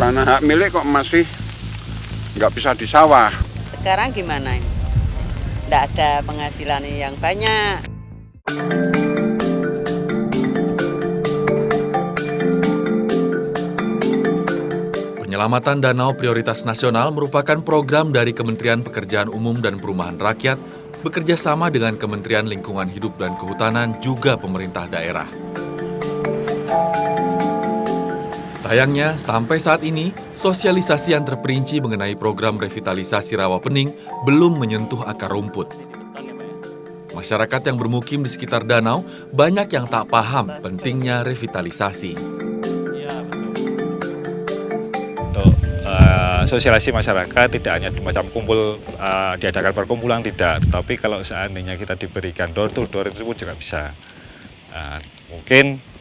Tanah hak milik kok masih nggak bisa di sawah. Sekarang gimana ini? Nggak ada penghasilan yang banyak. Penyelamatan Danau Prioritas Nasional merupakan program dari Kementerian Pekerjaan Umum dan Perumahan Rakyat bekerja sama dengan Kementerian Lingkungan Hidup dan Kehutanan juga pemerintah daerah. Sayangnya, sampai saat ini, sosialisasi yang terperinci mengenai program revitalisasi rawa pening belum menyentuh akar rumput. Masyarakat yang bermukim di sekitar danau banyak yang tak paham pentingnya revitalisasi. Untuk sosialisasi masyarakat tidak hanya macam kumpul, diadakan perkumpulan, tidak. Tetapi kalau seandainya kita diberikan door to door itu pun juga bisa. Mungkin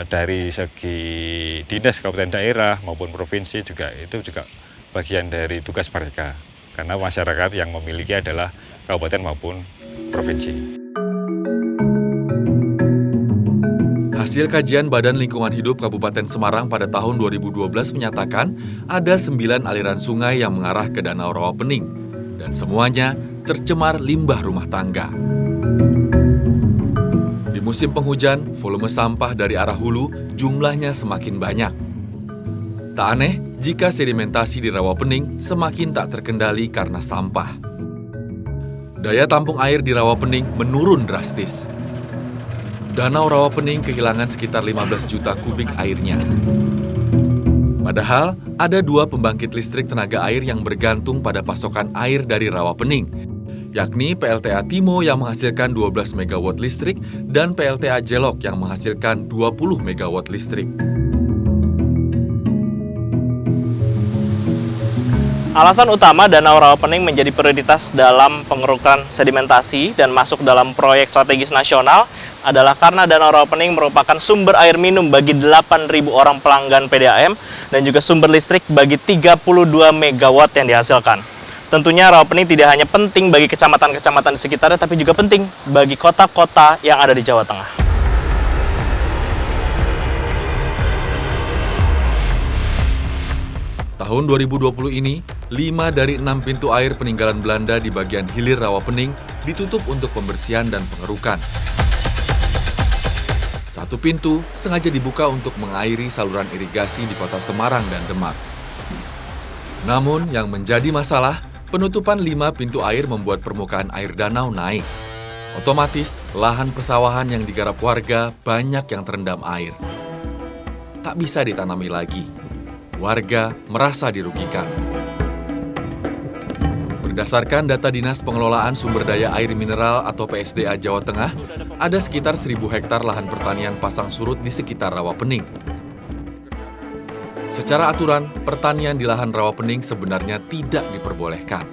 dari segi dinas kabupaten daerah maupun provinsi juga itu juga bagian dari tugas mereka. Karena masyarakat yang memiliki adalah kabupaten maupun provinsi. Hasil kajian Badan Lingkungan Hidup Kabupaten Semarang pada tahun 2012 menyatakan ada 9 aliran sungai yang mengarah ke Danau Rawapening dan semuanya tercemar limbah rumah tangga. Di musim penghujan, volume sampah dari arah hulu jumlahnya semakin banyak. Tak aneh jika sedimentasi di Rawapening semakin tak terkendali karena sampah. Daya tampung air di Rawapening menurun drastis. Danau Rawapening kehilangan sekitar 15 juta kubik airnya. Padahal, ada 2 pembangkit listrik tenaga air yang bergantung pada pasokan air dari Rawapening, yakni PLTA Timo yang menghasilkan 12 MW listrik dan PLTA Jelok yang menghasilkan 20 MW listrik. Alasan utama Danau Rawapening menjadi prioritas dalam pengerukan sedimentasi dan masuk dalam proyek strategis nasional adalah karena Danau Rawapening merupakan sumber air minum bagi 8.000 orang pelanggan PDAM dan juga sumber listrik bagi 32 MW yang dihasilkan. Tentunya Rawapening tidak hanya penting bagi kecamatan-kecamatan di sekitarnya, tapi juga penting bagi kota-kota yang ada di Jawa Tengah. Tahun 2020 ini, 5 dari 6 pintu air peninggalan Belanda di bagian hilir Rawapening ditutup untuk pembersihan dan pengerukan. Satu pintu sengaja dibuka untuk mengairi saluran irigasi di kota Semarang dan Demak. Namun yang menjadi masalah, penutupan 5 pintu air membuat permukaan air danau naik. Otomatis, lahan persawahan yang digarap warga banyak yang terendam air. Tak bisa ditanami lagi. Warga merasa dirugikan. Berdasarkan data Dinas Pengelolaan Sumber Daya Air Mineral atau PSDA Jawa Tengah, ada sekitar 1.000 hektar lahan pertanian pasang surut di sekitar Rawapening. Secara aturan, pertanian di lahan Rawapening sebenarnya tidak diperbolehkan.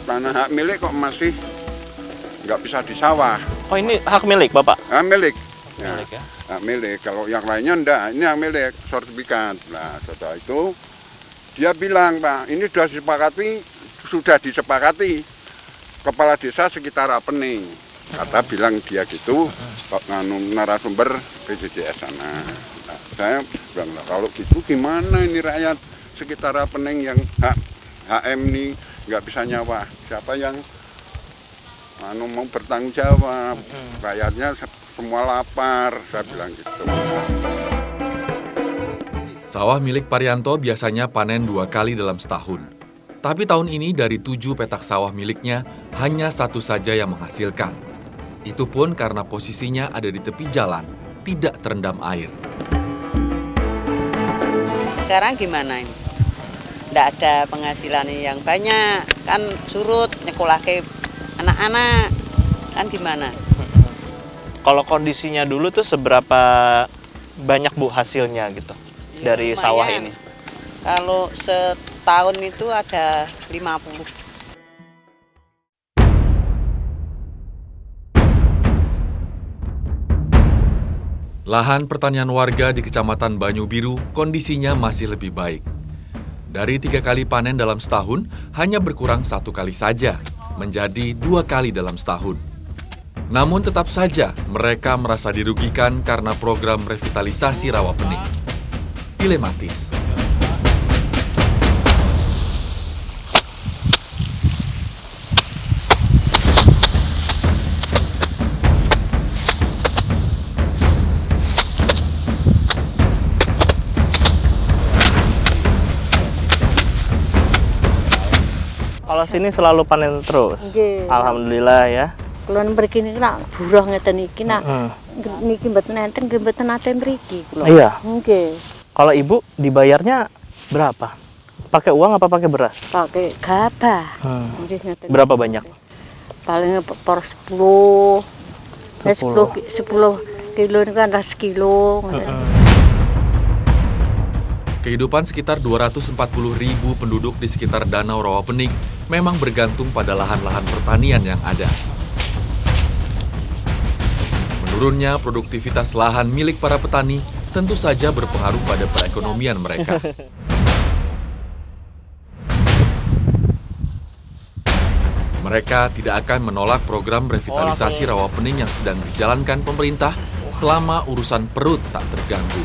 Tanah hak milik kok masih nggak bisa di sawah. Oh, ini hak milik Bapak? Hak milik. Ya, Milik ya? hak milik. Kalau yang lainnya enggak, ini hak milik, sertifikat. Nah, setelah itu dia bilang, Pak, ini sudah disepakati kepala desa sekitar Rawapening. Kata bilang dia gitu, narasumber PJDS sana. Nah, saya bilang, kalau gitu gimana ini rakyat sekitar Rawapening yang HM ini nggak bisa nyawa? Siapa yang mau bertanggung jawab? Rakyatnya semua lapar, saya bilang gitu. Sawah milik Parianto biasanya panen 2 kali dalam setahun. Tapi tahun ini dari 7 petak sawah miliknya, hanya 1 saja yang menghasilkan. Itu pun karena posisinya ada di tepi jalan, tidak terendam air. Sekarang gimana ini? Nggak ada penghasilan yang banyak, kan surut nyekolah ke anak-anak, kan gimana? Kalau kondisinya dulu tuh seberapa banyak Bu hasilnya gitu dari Lumayan. sawah ini? Kalau setahun itu ada 50. Lahan pertanian warga di Kecamatan Banyu Biru kondisinya masih lebih baik. Dari 3 kali panen dalam setahun, hanya berkurang 1 kali saja, menjadi 2 kali dalam setahun. Namun tetap saja mereka merasa dirugikan karena program revitalisasi Rawapening. dilematis. Kalau sini selalu panen terus. Nggih. Alhamdulillah ya. Kula mriki niki nak buruh ngeten iki nak niki mboten enten nggih mboten nate mriki kula. Iya. Nggih. Kalau ibu dibayarnya berapa? Pakai uang apa pakai beras? Pakai gabah. Nggih ngeten. Berapa banyak? Paling per 10. 10. 10 kilo niku kan 1 kilo ngoten. Kehidupan sekitar 240.000 penduduk di sekitar Danau Rawapening memang bergantung pada lahan-lahan pertanian yang ada. Menurunnya produktivitas lahan milik para petani tentu saja berpengaruh pada perekonomian mereka. Mereka tidak akan menolak program revitalisasi Rawapening yang sedang dijalankan pemerintah selama urusan perut tak terganggu.